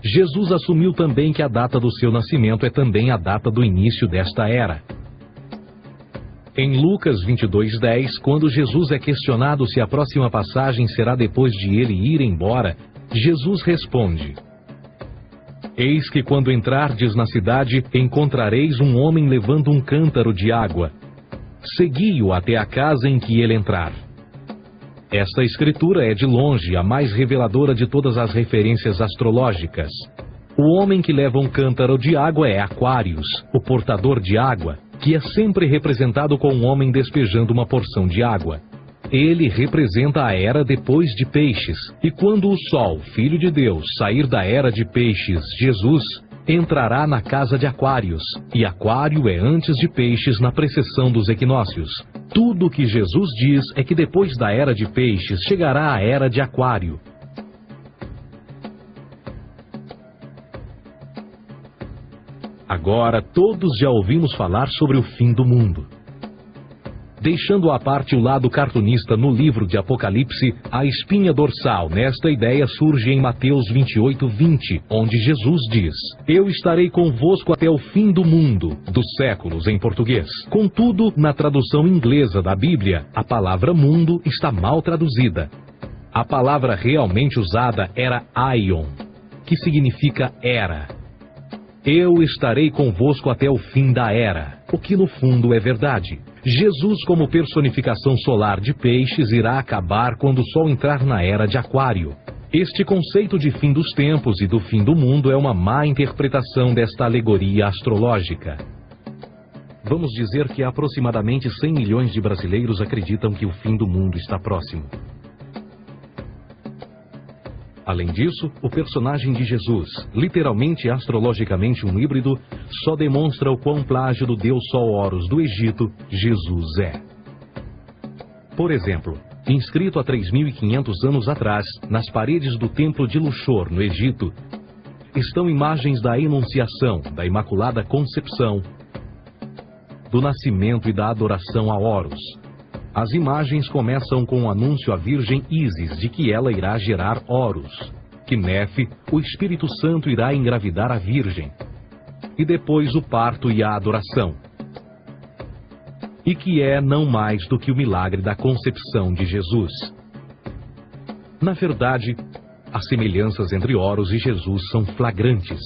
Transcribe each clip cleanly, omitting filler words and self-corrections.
Jesus assumiu também que a data do seu nascimento é também a data do início desta era. Em Lucas 22:10, quando Jesus é questionado se a próxima passagem será depois de ele ir embora, Jesus responde: Eis que quando entrardes na cidade, encontrareis um homem levando um cântaro de água. Segui-o até a casa em que ele entrar. Esta escritura é de longe a mais reveladora de todas as referências astrológicas. O homem que leva um cântaro de água é Aquários, o portador de água, que é sempre representado com um homem despejando uma porção de água. Ele representa a era depois de Peixes, e quando o Sol, Filho de Deus, sair da era de Peixes, Jesus, entrará na casa de Aquários, e Aquário é antes de Peixes na precessão dos equinócios. Tudo o que Jesus diz é que depois da era de Peixes chegará a era de Aquário. Agora todos já ouvimos falar sobre o fim do mundo. Deixando à parte o lado cartunista no livro de Apocalipse, a espinha dorsal nesta ideia surge em Mateus 28:20, onde Jesus diz: Eu estarei convosco até o fim do mundo, dos séculos em português. Contudo, na tradução inglesa da Bíblia, a palavra mundo está mal traduzida. A palavra realmente usada era aion, que significa era. Eu estarei convosco até o fim da era, o que no fundo é verdade. Jesus, como personificação solar de Peixes, irá acabar quando o Sol entrar na era de Aquário. Este conceito de fim dos tempos e do fim do mundo é uma má interpretação desta alegoria astrológica. Vamos dizer que aproximadamente 100 milhões de brasileiros acreditam que o fim do mundo está próximo. Além disso, o personagem de Jesus, literalmente e astrologicamente um híbrido, só demonstra o quão plágio do deus Sol Horus do Egito, Jesus é. Por exemplo, inscrito há 3.500 anos atrás, nas paredes do templo de Luxor, no Egito, estão imagens da Enunciação, da Imaculada Concepção, do nascimento e da adoração a Horus. As imagens começam com o anúncio à Virgem Ísis de que ela irá gerar Horus, que Nefe, o Espírito Santo, irá engravidar a Virgem, e depois o parto e a adoração, e que é não mais do que o milagre da concepção de Jesus. Na verdade, as semelhanças entre Horus e Jesus são flagrantes.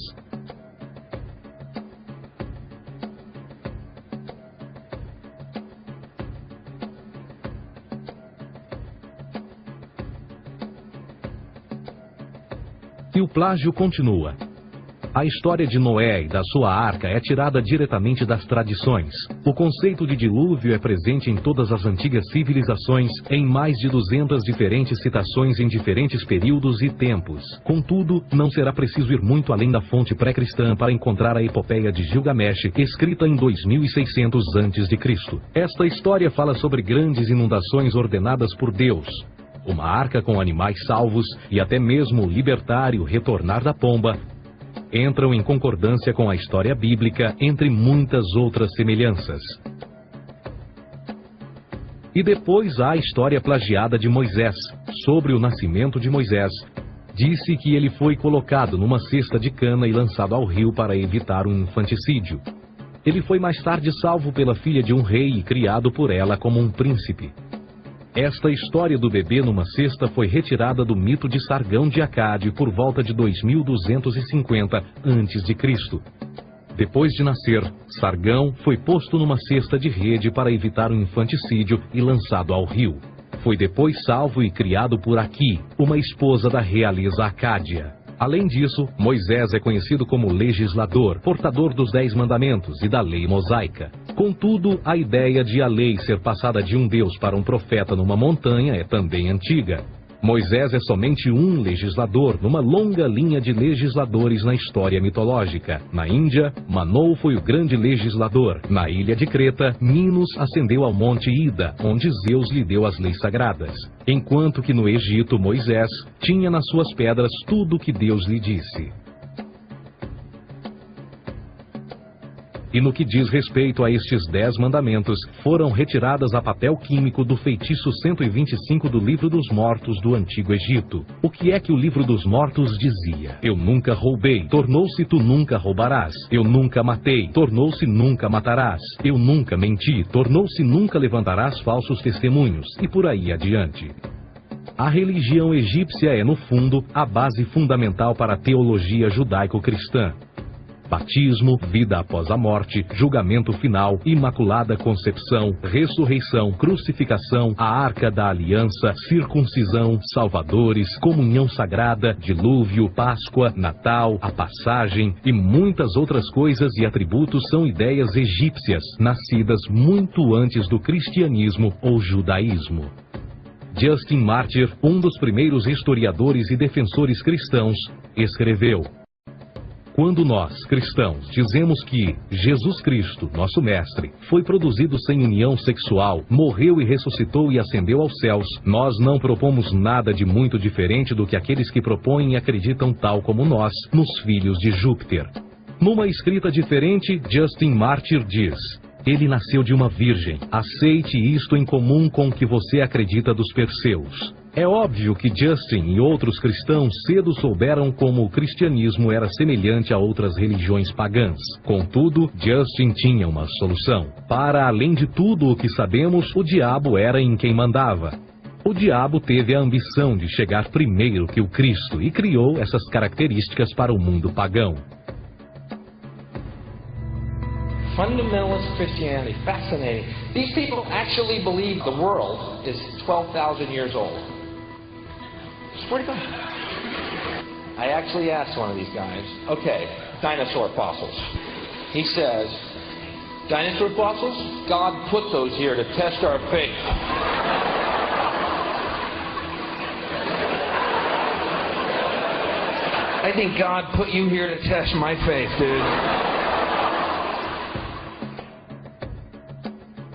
E o plágio continua. A história de Noé e da sua arca é tirada diretamente das tradições. O conceito de dilúvio é presente em todas as antigas civilizações, em mais de 200 diferentes citações em diferentes períodos e tempos. Contudo, não será preciso ir muito além da fonte pré-cristã para encontrar a epopeia de Gilgamesh, escrita em 2600 a.C. Esta história fala sobre grandes inundações ordenadas por Deus, uma arca com animais salvos e até mesmo o libertar e o retornar da pomba entram em concordância com a história bíblica, entre muitas outras semelhanças. E depois há a história plagiada de Moisés, sobre o nascimento de Moisés. Disse que ele foi colocado numa cesta de cana e lançado ao rio para evitar um infanticídio. Ele foi mais tarde salvo pela filha de um rei e criado por ela como um príncipe. Esta história do bebê numa cesta foi retirada do mito de Sargão de Acade por volta de 2250 a.C. Depois de nascer, Sargão foi posto numa cesta de rede para evitar um infanticídio e lançado ao rio. Foi depois salvo e criado por Aqui, uma esposa da realeza Acádia. Além disso, Moisés é conhecido como legislador, portador dos 10 mandamentos e da lei mosaica. Contudo, a ideia de a lei ser passada de um deus para um profeta numa montanha é também antiga. Moisés é somente um legislador numa longa linha de legisladores na história mitológica. Na Índia, Manou foi o grande legislador. Na ilha de Creta, Minos ascendeu ao monte Ida, onde Zeus lhe deu as leis sagradas. Enquanto que no Egito, Moisés tinha nas suas pedras tudo o que Deus lhe disse. E no que diz respeito a estes 10 mandamentos, foram retiradas a papel químico do feitiço 125 do Livro dos Mortos do Antigo Egito. O que é que o Livro dos Mortos dizia? Eu nunca roubei, tornou-se tu nunca roubarás. Eu nunca matei, tornou-se nunca matarás. Eu nunca menti, tornou-se nunca levantarás falsos testemunhos. E por aí adiante. A religião egípcia é, no fundo, a base fundamental para a teologia judaico-cristã. Batismo, vida após a morte, julgamento final, imaculada concepção, ressurreição, crucificação, a arca da aliança, circuncisão, salvadores, comunhão sagrada, dilúvio, Páscoa, Natal, a passagem e muitas outras coisas e atributos são ideias egípcias, nascidas muito antes do cristianismo ou judaísmo. Justin Martyr, um dos primeiros historiadores e defensores cristãos, escreveu: quando nós, cristãos, dizemos que Jesus Cristo, nosso Mestre, foi produzido sem união sexual, morreu e ressuscitou e ascendeu aos céus, nós não propomos nada de muito diferente do que aqueles que propõem e acreditam tal como nós, nos filhos de Júpiter. Numa escrita diferente, Justin Martyr diz: ele nasceu de uma virgem. Aceite isto em comum com o que você acredita dos Perseus. É óbvio que Justin e outros cristãos cedo souberam como o cristianismo era semelhante a outras religiões pagãs. Contudo, Justin tinha uma solução. Para além de tudo o que sabemos, o diabo era em quem mandava. O diabo teve a ambição de chegar primeiro que o Cristo e criou essas características para o mundo pagão. Fundamentalist Christianity, fascinating. These people actually believe the world is 12,000 years old. Swear to God. I actually asked one of these guys, okay, dinosaur fossils. He says, dinosaur fossils? God put those here to test our faith. I think God put you here to test my faith, dude.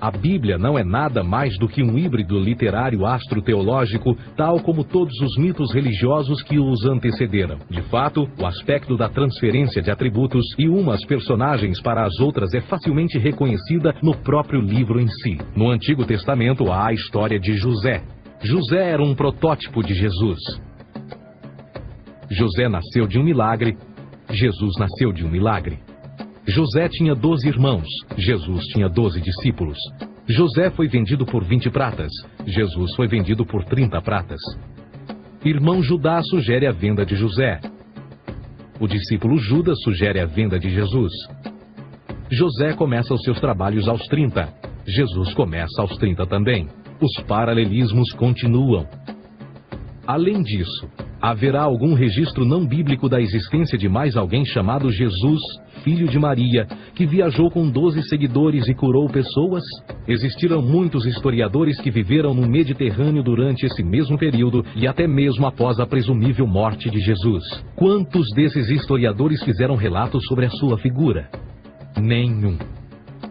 A Bíblia não é nada mais do que um híbrido literário astroteológico, tal como todos os mitos religiosos que os antecederam. De fato, o aspecto da transferência de atributos e umas personagens para as outras é facilmente reconhecida no próprio livro em si. No Antigo Testamento há a história de José. José era um protótipo de Jesus. José nasceu de um milagre, Jesus nasceu de um milagre. José tinha 12 irmãos, Jesus tinha 12 discípulos. José foi vendido por 20 pratas, Jesus foi vendido por 30 pratas. Irmão Judá sugere a venda de José. O discípulo Judas sugere a venda de Jesus. José começa os seus trabalhos aos 30, Jesus começa aos 30 também. Os paralelismos continuam. Além disso, haverá algum registro não bíblico da existência de mais alguém chamado Jesus, filho de Maria, que viajou com 12 seguidores e curou pessoas? Existiram muitos historiadores que viveram no Mediterrâneo durante esse mesmo período e até mesmo após a presumível morte de Jesus. Quantos desses historiadores fizeram relatos sobre a sua figura? Nenhum.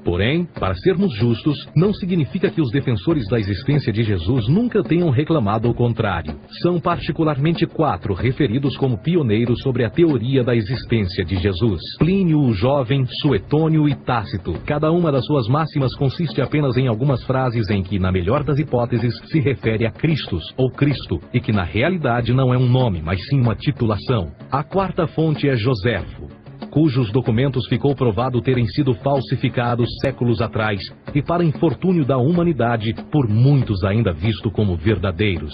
Porém, para sermos justos, não significa que os defensores da existência de Jesus nunca tenham reclamado o contrário. São particularmente 4 referidos como pioneiros sobre a teoria da existência de Jesus: Plínio o Jovem, Suetônio e Tácito. Cada uma das suas máximas consiste apenas em algumas frases em que, na melhor das hipóteses, se refere a Christus ou Cristo, e que na realidade não é um nome, mas sim uma titulação. A 4ª fonte é Joséfo, cujos documentos ficou provado terem sido falsificados séculos atrás e, para infortúnio da humanidade, por muitos ainda visto como verdadeiros.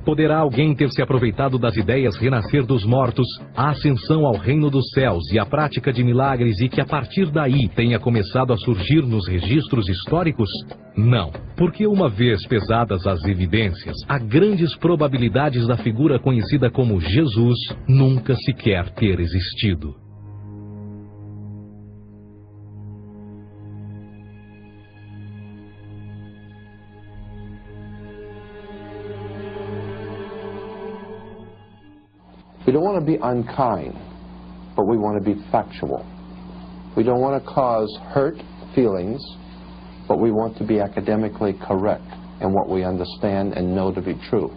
Poderá alguém ter se aproveitado das ideias renascer dos mortos, a ascensão ao reino dos céus e a prática de milagres e que a partir daí tenha começado a surgir nos registros históricos? Não, porque uma vez pesadas as evidências, há grandes probabilidades da figura conhecida como Jesus nunca sequer ter existido. We don't want to be unkind, but we want to be factual. We don't want to cause hurt feelings, but we want to be academically correct in what we understand and know to be true.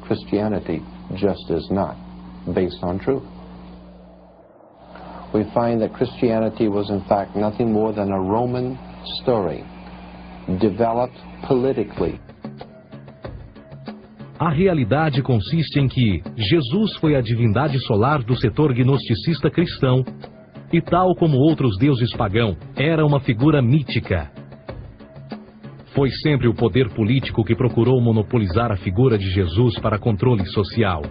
Christianity just is not based on truth. we find that Christianity was in fact nothing more than a Roman story, developed politically. A realidade consiste em que Jesus foi a divindade solar do setor gnosticista cristão e, tal como outros deuses pagãos, era uma figura mítica. Foi sempre o poder político que procurou monopolizar a figura de Jesus para controle social.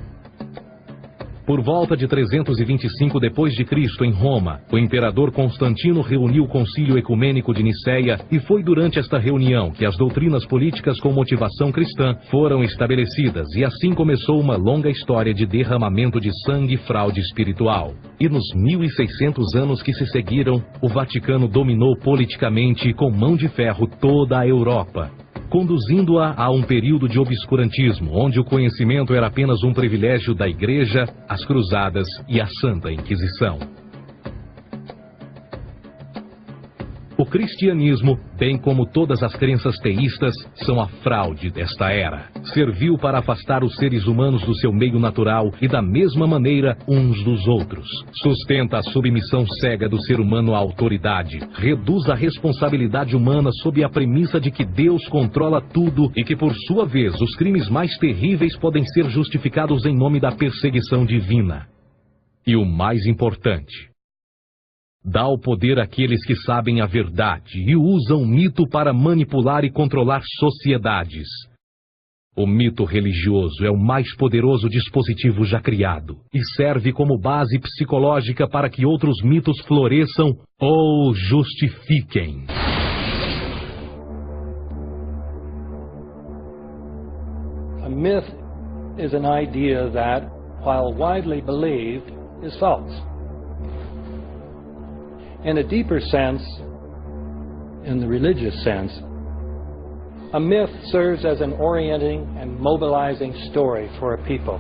Por volta de 325 d.C., em Roma, o imperador Constantino reuniu o Concílio Ecumênico de Nicéia e foi durante esta reunião que as doutrinas políticas com motivação cristã foram estabelecidas e assim começou uma longa história de derramamento de sangue e fraude espiritual. E nos 1600 anos que se seguiram, o Vaticano dominou politicamente com mão de ferro toda a Europa, conduzindo-a a um período de obscurantismo, onde o conhecimento era apenas um privilégio da Igreja, as Cruzadas e a Santa Inquisição. O cristianismo, bem como todas as crenças teístas, são a fraude desta era. Serviu para afastar os seres humanos do seu meio natural e da mesma maneira uns dos outros. Sustenta a submissão cega do ser humano à autoridade. Reduz a responsabilidade humana sob a premissa de que Deus controla tudo e que, por sua vez, os crimes mais terríveis podem ser justificados em nome da perseguição divina. E o mais importante, dá o poder àqueles que sabem a verdade e usam o mito para manipular e controlar sociedades. O mito religioso é o mais poderoso dispositivo já criado e serve como base psicológica para que outros mitos floresçam ou justifiquem. A myth is an idea that, while widely believed, is false. In a deeper sense, in the religious sense, a myth serves as an orienting and mobilizing story for a people.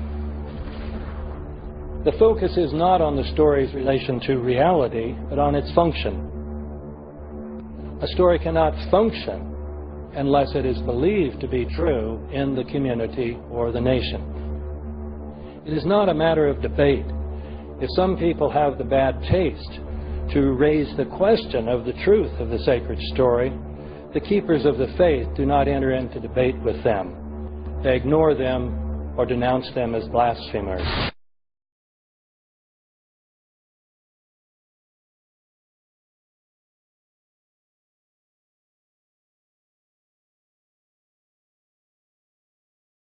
The focus is not on the story's relation to reality, but on its function. A story cannot function unless it is believed to be true in the community or the nation. It is not a matter of debate. If some people have the bad taste to raise the question of the truth of the sacred story, the keepers of the faith do not enter into debate with them. They ignore them or denounce them as blasphemers.